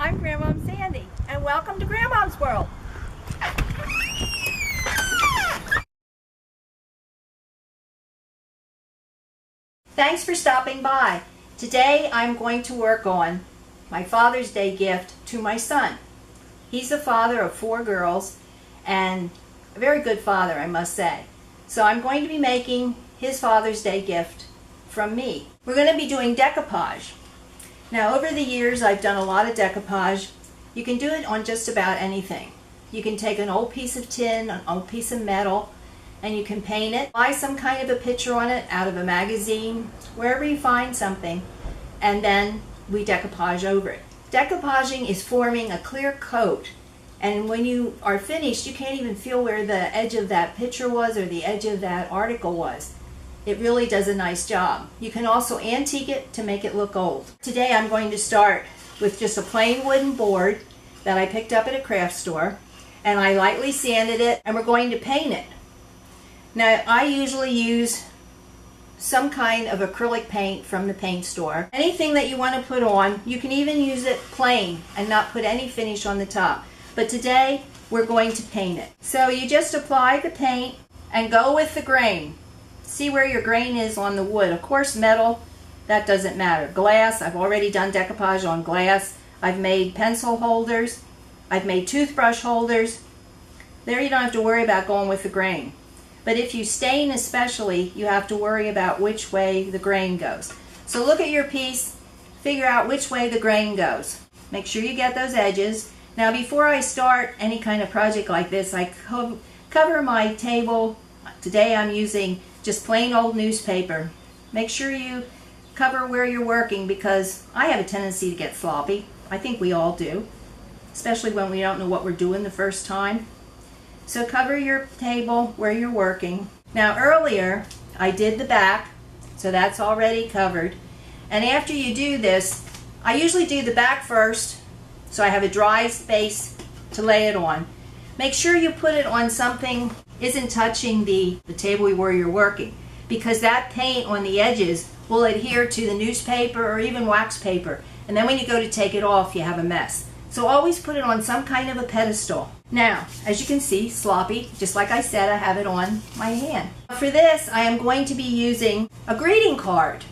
I'm Grandmom Sandy, and welcome to Grandmom's World. Thanks for stopping by. Today I'm going to work on my Father's Day gift to my son. He's the father of 4 girls and a very good father, I must say. So I'm going to be making his Father's Day gift from me. We're going to be doing decoupage. Now, over the years I've done a lot of decoupage. You can do it on just about anything. You can take an old piece of tin, an old piece of metal, and you can paint it. Buy some kind of a picture on it out of a magazine, wherever you find something, and then we decoupage over it. Decoupaging is forming a clear coat, and when you are finished, you can't even feel where the edge of that picture was or the edge of that article was. It really does a nice job. You can also antique it to make it look old. Today I'm going to start with just a plain wooden board that I picked up at a craft store, and I lightly sanded it, and we're going to paint it. Now, I usually use some kind of acrylic paint from the paint store. Anything that you want to put on, you can even use it plain and not put any finish on the top. But today, we're going to paint it. So you just apply the paint and go with the grain. See where your grain is on the wood. Of course, metal, that doesn't matter. Glass, I've already done decoupage on glass. I've made pencil holders. I've made toothbrush holders. There you don't have to worry about going with the grain. But if you stain especially, you have to worry about which way the grain goes. So look at your piece, figure out which way the grain goes. Make sure you get those edges. Now before I start any kind of project like this, I cover my table. Today I'm using just plain old newspaper. Make sure you cover where you're working because I have a tendency to get sloppy. I think we all do, especially when we don't know what we're doing the first time. So cover your table where you're working. Now earlier I did the back, so that's already covered. And after you do this, I usually do the back first so I have a dry space to lay it on. Make sure you put it on something isn't touching the table where you're working, because that paint on the edges will adhere to the newspaper or even wax paper, and then when you go to take it off you have a mess. So always put it on some kind of a pedestal. Now, as you can see, sloppy, just like I said, I have it on my hand. For this, I am going to be using a greeting card,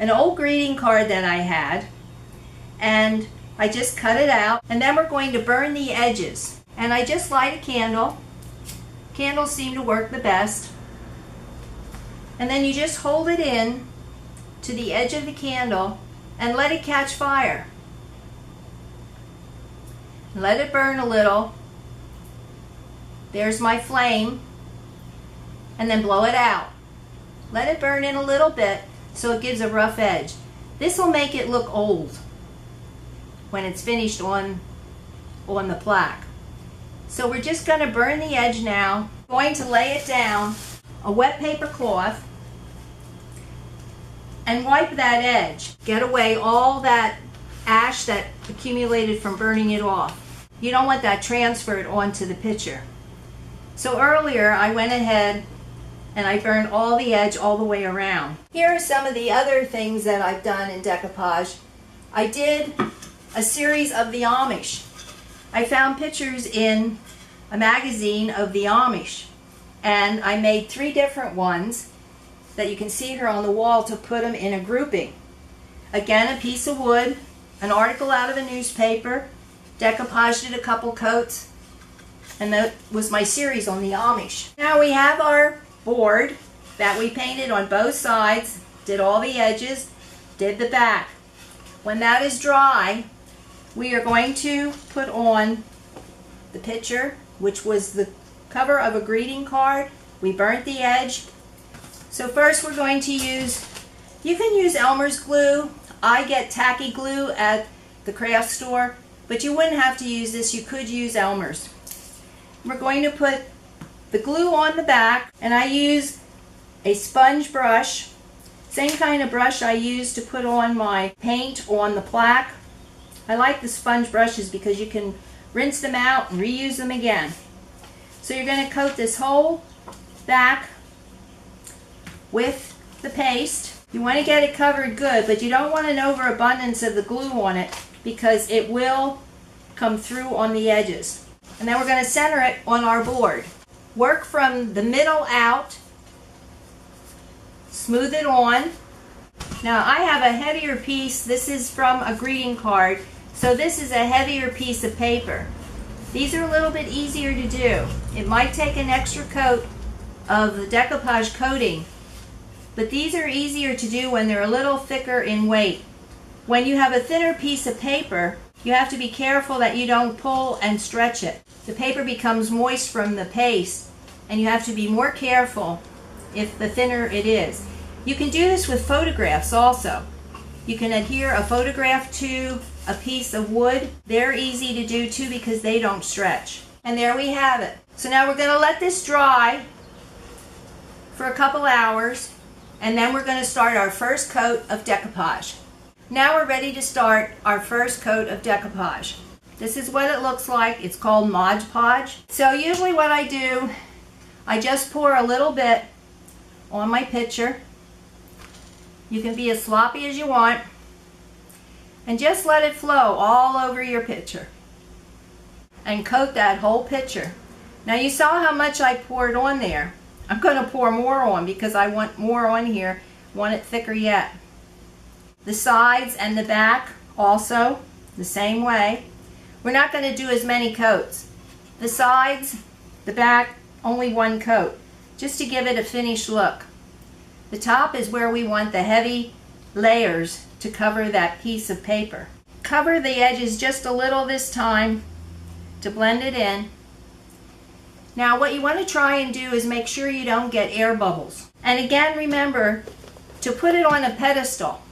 an old greeting card that I had, and I just cut it out, and then we're going to burn the edges. And I just light a candle. Candles seem to work the best. And then you just hold it in to the edge of the candle and let it catch fire. Let it burn a little. There's my flame. And then blow it out. Let it burn in a little bit so it gives a rough edge. This will make it look old when it's finished on the plaque. So we're just going to burn the edge now. I'm going to lay it down, a wet paper cloth, and wipe that edge. Get away all that ash that accumulated from burning it off. You don't want that transferred onto the picture. So earlier I went ahead and I burned all the edge all the way around. Here are some of the other things that I've done in decoupage. I did a series of the Amish. I found pictures in a magazine of the Amish, and I made 3 different ones that you can see here on the wall to put them in a grouping. Again, a piece of wood, an article out of a newspaper, decoupaged it a couple coats, and that was my series on the Amish. Now we have our board that we painted on both sides, did all the edges, did the back. When that is dry, we are going to put on the picture, which was the cover of a greeting card. We burnt the edge. So first we're going to use, you can use Elmer's glue. I get tacky glue at the craft store, but you wouldn't have to use this. You could use Elmer's. We're going to put the glue on the back, and I use a sponge brush, same kind of brush I use to put on my paint on the plaque. I like the sponge brushes because you can rinse them out and reuse them again. So you're going to coat this whole back with the paste. You want to get it covered good, but you don't want an overabundance of the glue on it because it will come through on the edges. And then we're going to center it on our board. Work from the middle out, smooth it on. Now I have a heavier piece. This is from a greeting card, so this is a heavier piece of paper. These are a little bit easier to do. It might take an extra coat of the decoupage coating, but these are easier to do when they're a little thicker in weight. When you have a thinner piece of paper, you have to be careful that you don't pull and stretch it. The paper becomes moist from the paste, and you have to be more careful if the thinner it is. You can do this with photographs also. You can adhere a photograph to a piece of wood. They're easy to do too because they don't stretch. And there we have it. So now we're going to let this dry for a couple hours, and then we're going to start our first coat of decoupage. Now we're ready to start our first coat of decoupage. This is what it looks like. It's called Mod Podge. So usually what I do, I just pour a little bit on my picture. You can be as sloppy as you want, and just let it flow all over your picture and coat that whole picture. Now you saw how much I poured on there. I'm going to pour more on because I want more on here, want it thicker yet. The sides and the back also the same way. We're not going to do as many coats. The sides, the back, only one coat, just to give it a finished look. The top is where we want the heavy layers to cover that piece of paper. Cover the edges just a little this time to blend it in. Now what you want to try and do is make sure you don't get air bubbles. And again, remember to put it on a pedestal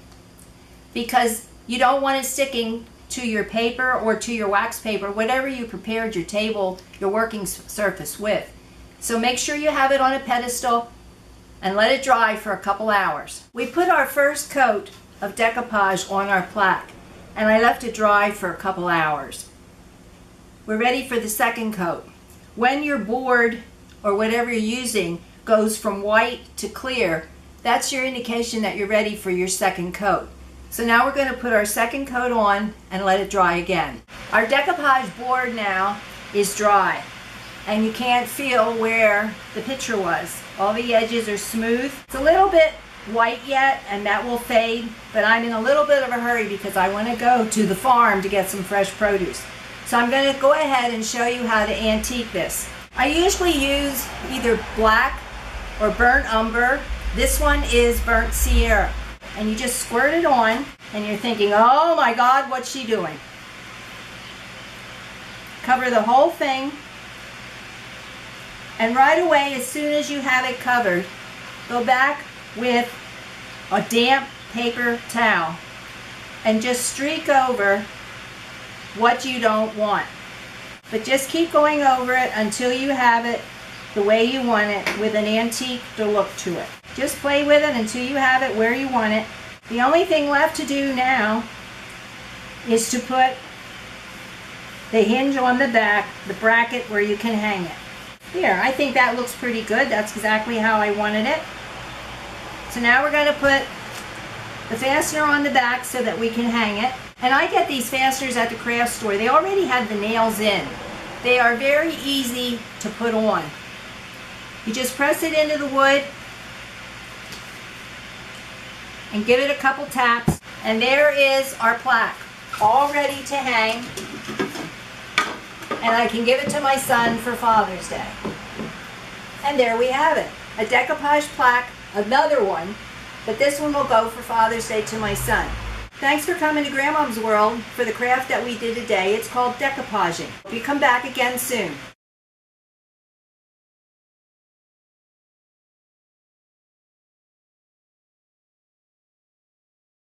because you don't want it sticking to your paper or to your wax paper, whatever you prepared your table, your working surface with. So make sure you have it on a pedestal and let it dry for a couple hours. We put our first coat of decoupage on our plaque, and I left it dry for a couple hours. We're ready for the second coat. When your board or whatever you're using goes from white to clear, that's your indication that you're ready for your second coat. So now we're going to put our second coat on and let it dry again. Our decoupage board now is dry, and you can't feel where the picture was. All the edges are smooth. It's a little bit white yet, and that will fade, but I'm in a little bit of a hurry because I want to go to the farm to get some fresh produce. So I'm going to go ahead and show you how to antique this. I usually use either black or burnt umber. This one is burnt Sierra. And you just squirt it on, and you're thinking, oh my God, what's she doing? Cover the whole thing. And right away, as soon as you have it covered, go back with a damp paper towel and just streak over what you don't want. But just keep going over it until you have it the way you want it with an antique look to it. Just play with it until you have it where you want it. The only thing left to do now is to put the hinge on the back, the bracket where you can hang it. Here, I think that looks pretty good. That's exactly how I wanted it. So now we're going to put the fastener on the back so that we can hang it. And I get these fasteners at the craft store. They already have the nails in. They are very easy to put on. You just press it into the wood and give it a couple taps, and there is our plaque all ready to hang, and I can give it to my son for Father's Day. And there we have it, a decoupage plaque, another one, but this one will go for Father's Day to my son. Thanks for coming to Grandmom's World for the craft that we did today. It's called decoupaging. You come back again soon.